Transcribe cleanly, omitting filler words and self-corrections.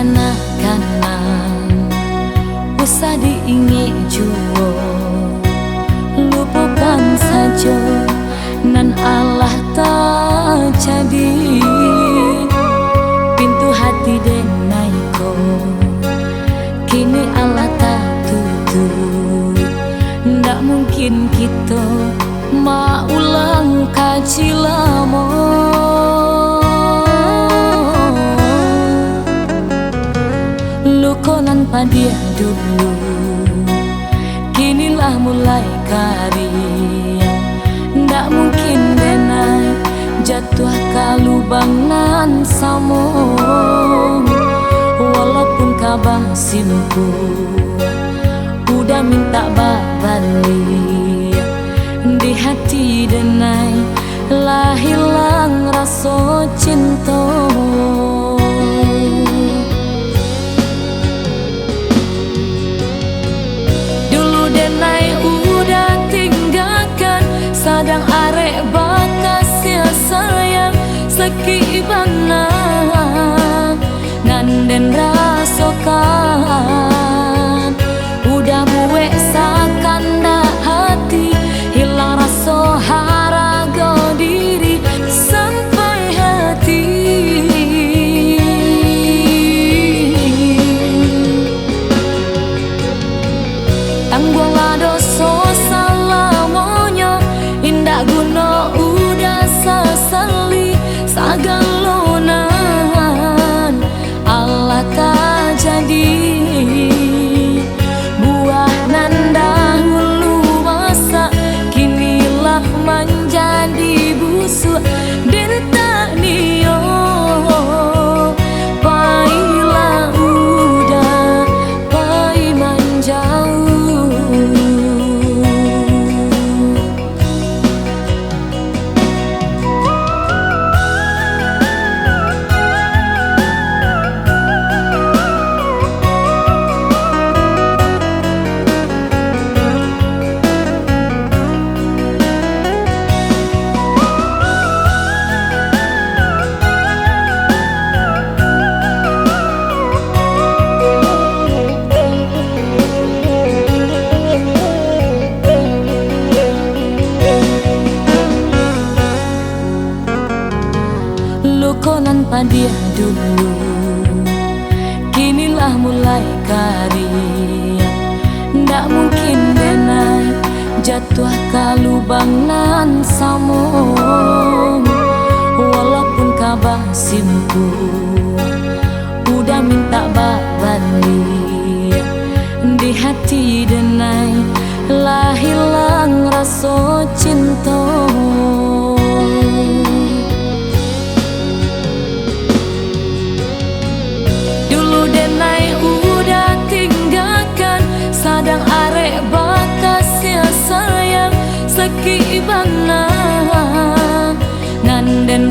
kanak-kanak usah diingi juo, lupakan saja nan Allah tak jadi pintu hati denai ko, kini Allah tak tutup. Ndak mungkin kita maulang kaji lama. Lukonan padia dulu, kinilah mulai karya. Ndak mungkin denai jatuh ke lubang nan samo, walaupun kabar simpu udah minta balik. Di hati denai lah hilang rasa cinta. Dulu denai udah tinggalkan, sadang arek bakas ya sayang sekibana nganden rasokan. Udah buwe sakanda hati, hilang rasa haraga diri sampai hati. Tangguhlah dosa salamonya, indah guna udah sesali sagalonan Allah tak jadi. Menjadi busuk dan tak nio, pailah udah pai menjauh. Lukonan padia dulu, kinilah mulai karya. Ndak mungkin denai jatuh ke lubang nan samo, walaupun kabar simpu udah minta balik. Di hati denai lah hilang rasa cinta. Sadang arek bakas ya sayang sekibana nganden